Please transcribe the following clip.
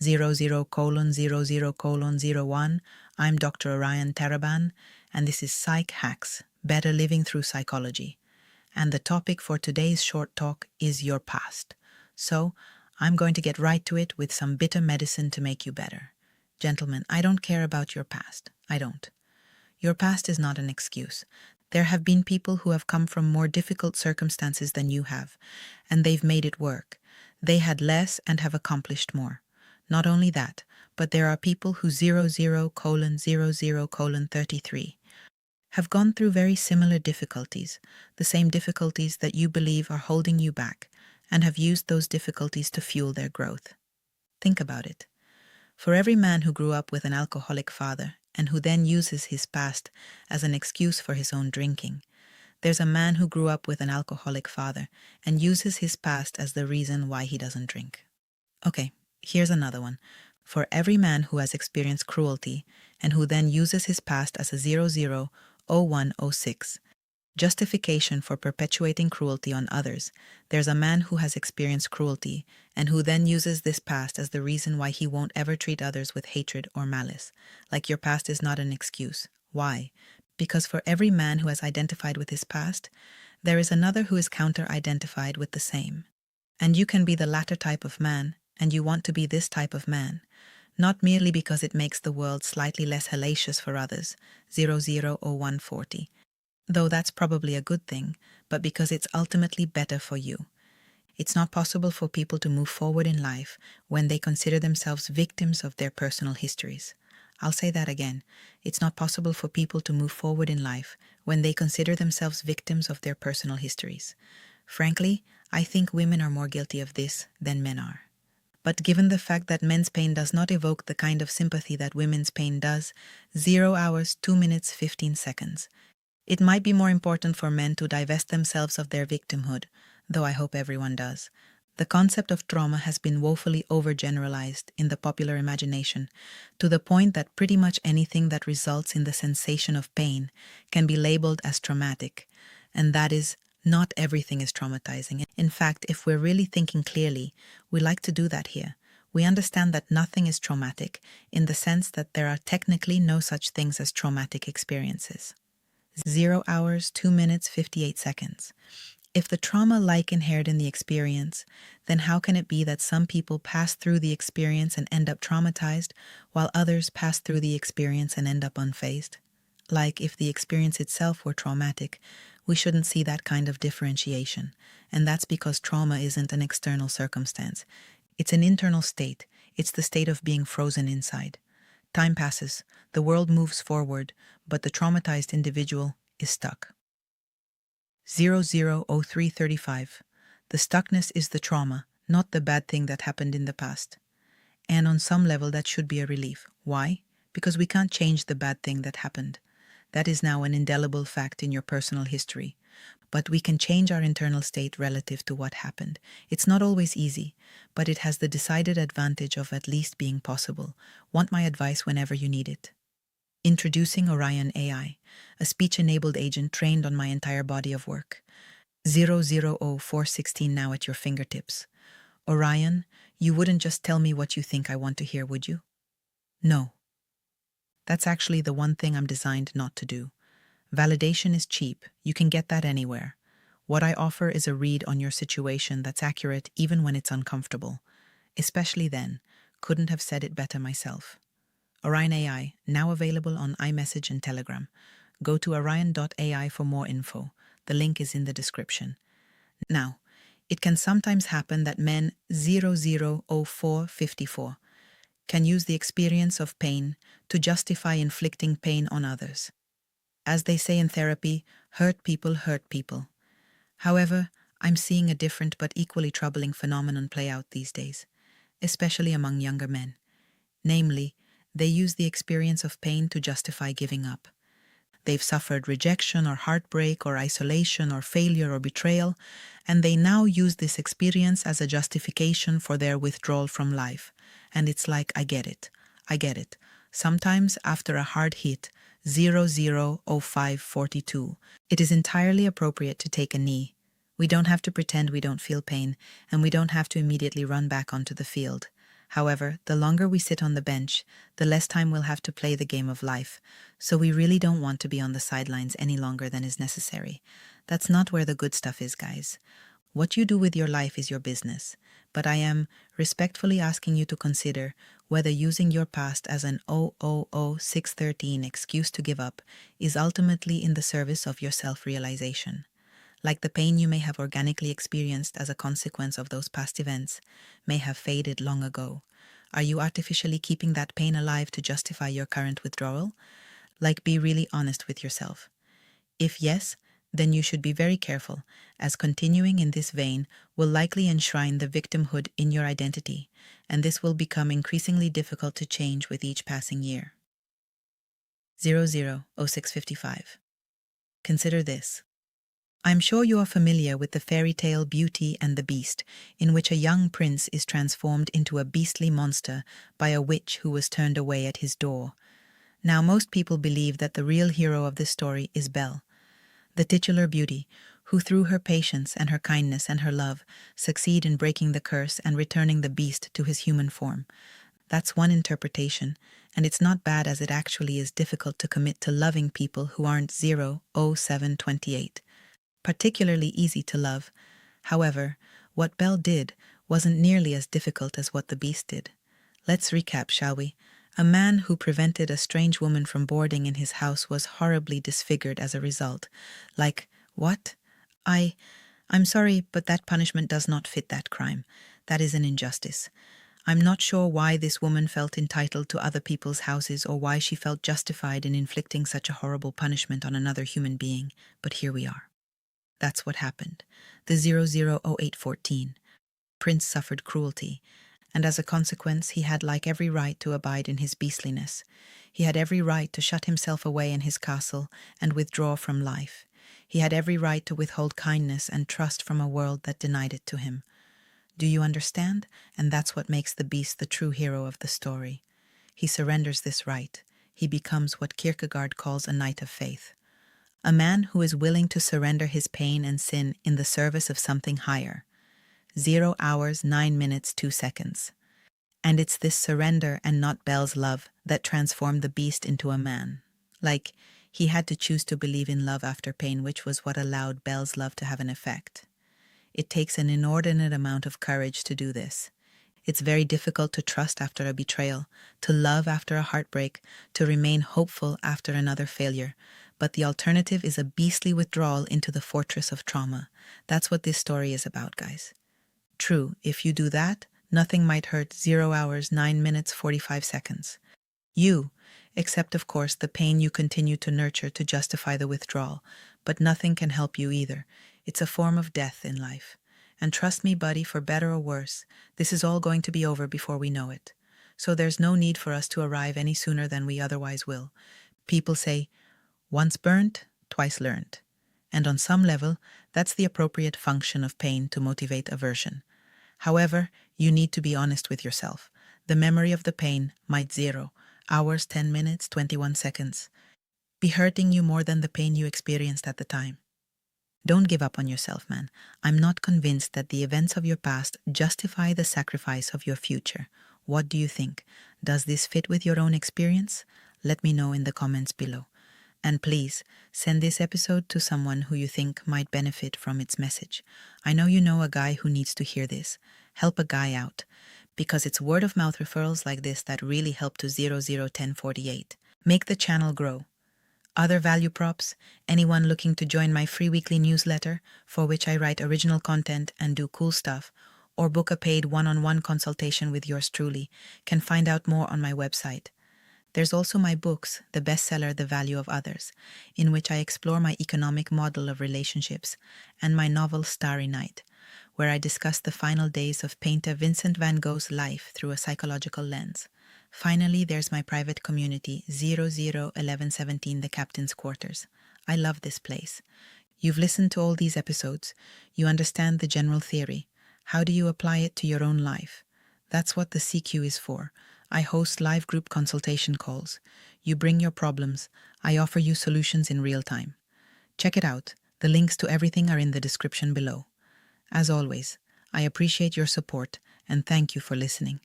00:00:01. I'm Dr. Orion Taraban, and this is Psych Hacks, Better Living Through Psychology. And the topic for today's short talk is your past. So, I'm going to get right to it with some bitter medicine to make you better. Gentlemen, I don't care about your past. I don't. Your past is not an excuse. There have been people who have come from more difficult circumstances than you have, and they've made it work. They had less and have accomplished more. Not only that, but there are people who 00:00:33 have gone through very similar difficulties, the same difficulties that you believe are holding you back, and have used those difficulties to fuel their growth. Think about it. For every man who grew up with an alcoholic father and who then uses his past as an excuse for his own drinking, there's a man who grew up with an alcoholic father and uses his past as the reason why he doesn't drink. Okay, here's another one. For every man who has experienced cruelty and who then uses his past as a 00:01:06 justification for perpetuating cruelty on others, there's a man who has experienced cruelty and who then uses this past as the reason why he won't ever treat others with hatred or malice. Like your past is not an excuse. Why? Because for every man who has identified with his past, there is another who is counter-identified with the same. And you can be the latter type of man, and you want to be this type of man, not merely because it makes the world slightly less hellacious for others, 00:01:40, though that's probably a good thing, but because it's ultimately better for you. It's not possible for people to move forward in life when they consider themselves victims of their personal histories. I'll say that again. It's not possible for people to move forward in life when they consider themselves victims of their personal histories. Frankly, I think women are more guilty of this than men are. But given the fact that men's pain does not evoke the kind of sympathy that women's pain does, 0 hours, 2 minutes, 15 seconds. It might be more important for men to divest themselves of their victimhood, though I hope everyone does. The concept of trauma has been woefully overgeneralized in the popular imagination, to the point that pretty much anything that results in the sensation of pain can be labeled as traumatic, and that is, not everything is traumatizing. In fact, if we're really thinking clearly, we like to do that here. We understand that nothing is traumatic in the sense that there are technically no such things as traumatic experiences. 0 hours, 2 minutes, 58 seconds. If the trauma like inherent in the experience, then how can it be that some people pass through the experience and end up traumatized, while others pass through the experience and end up unfazed? Like, if the experience itself were traumatic, we shouldn't see that kind of differentiation, and that's because trauma isn't an external circumstance. It's an internal state. It's the state of being frozen inside. Time passes, the world moves forward, but the traumatized individual is stuck. 00:03:35. The stuckness is the trauma, not the bad thing that happened in the past. And on some level that should be a relief. Why? Because we can't change the bad thing that happened. That is now an indelible fact in your personal history. But we can change our internal state relative to what happened. It's not always easy, but it has the decided advantage of at least being possible. Want my advice whenever you need it. Introducing Orion AI, a speech-enabled agent trained on my entire body of work. 00:04:16 now at your fingertips. Orion, you wouldn't just tell me what you think I want to hear, would you? No. That's actually the one thing I'm designed not to do. Validation is cheap. You can get that anywhere. What I offer is a read on your situation that's accurate even when it's uncomfortable. Especially then. Couldn't have said it better myself. Orion AI, now available on iMessage and Telegram. Go to orion.ai for more info. The link is in the description. Now, it can sometimes happen that men 00:04:54 can use the experience of pain to justify inflicting pain on others. As they say in therapy, hurt people hurt people. However, I'm seeing a different but equally troubling phenomenon play out these days, especially among younger men. Namely, they use the experience of pain to justify giving up. They've suffered rejection or heartbreak or isolation or failure or betrayal, and they now use this experience as a justification for their withdrawal from life. And it's like, I get it. Sometimes after a hard hit, 00:05:42, it is entirely appropriate to take a knee. We don't have to pretend we don't feel pain, and we don't have to immediately run back onto the field. However, the longer we sit on the bench, the less time we'll have to play the game of life, so we really don't want to be on the sidelines any longer than is necessary. That's not where the good stuff is, guys. What you do with your life is your business, but I am respectfully asking you to consider whether using your past as an 613 excuse to give up is ultimately in the service of your self-realization. Like the pain you may have organically experienced as a consequence of those past events may have faded long ago. Are you artificially keeping that pain alive to justify your current withdrawal? Like, be really honest with yourself. If yes, then you should be very careful, as continuing in this vein will likely enshrine the victimhood in your identity, and this will become increasingly difficult to change with each passing year. 000655. Consider this. I'm sure you are familiar with the fairy tale Beauty and the Beast, in which a young prince is transformed into a beastly monster by a witch who was turned away at his door. Now, most people believe that the real hero of this story is Belle, the titular beauty, who through her patience and her kindness and her love succeed in breaking the curse and returning the beast to his human form. That's one interpretation, and it's not bad, as it actually is difficult to commit to loving people who aren't 00728. Particularly easy to love. However, what Belle did wasn't nearly as difficult as what the beast did. Let's recap, shall we? A man who prevented a strange woman from boarding in his house was horribly disfigured as a result. Like, what? I'm sorry, but that punishment does not fit that crime. That is an injustice. I'm not sure why this woman felt entitled to other people's houses or why she felt justified in inflicting such a horrible punishment on another human being, but here we are. That's what happened. The 000814. Prince suffered cruelty, and as a consequence he had like every right to abide in his beastliness. He had every right to shut himself away in his castle and withdraw from life. He had every right to withhold kindness and trust from a world that denied it to him. Do you understand? And that's what makes the beast the true hero of the story. He surrenders this right. He becomes what Kierkegaard calls a knight of faith. A man who is willing to surrender his pain and sin in the service of something higher. 0 hours, 9 minutes, 2 seconds. And it's this surrender and not Belle's love that transformed the beast into a man. Like, he had to choose to believe in love after pain, which was what allowed Belle's love to have an effect. It takes an inordinate amount of courage to do this. It's very difficult to trust after a betrayal, to love after a heartbreak, to remain hopeful after another failure. But the alternative is a beastly withdrawal into the fortress of trauma. That's what this story is about, guys. True, if you do that, nothing might hurt 0 hours, 9 minutes, 45 seconds. Except of course the pain you continue to nurture to justify the withdrawal. But nothing can help you either. It's a form of death in life. And trust me, buddy, for better or worse, this is all going to be over before we know it. So there's no need for us to arrive any sooner than we otherwise will. People say, once burnt, twice learned. And on some level, that's the appropriate function of pain to motivate aversion. However, you need to be honest with yourself. The memory of the pain might 0 hours, 10 minutes, 21 seconds be hurting you more than the pain you experienced at the time. Don't give up on yourself, man. I'm not convinced that the events of your past justify the sacrifice of your future. What do you think? Does this fit with your own experience? Let me know in the comments below. And please, send this episode to someone who you think might benefit from its message. I know you know a guy who needs to hear this. Help a guy out. Because it's word-of-mouth referrals like this that really help to 001048. Make the channel grow. Other value props, anyone looking to join my free weekly newsletter, for which I write original content and do cool stuff, or book a paid one-on-one consultation with yours truly, can find out more on my website. There's also my books, the bestseller The Value of Others, in which I explore my economic model of relationships, and my novel Starry Night, where I discuss the final days of painter Vincent van Gogh's life through a psychological lens. Finally, there's my private community, 001117 The Captain's Quarters. I love this place. You've listened to all these episodes. You understand the general theory. How do you apply it to your own life? That's what the CQ is for. I host live group consultation calls. You bring your problems. I offer you solutions in real time. Check it out. The links to everything are in the description below. As always, I appreciate your support and thank you for listening.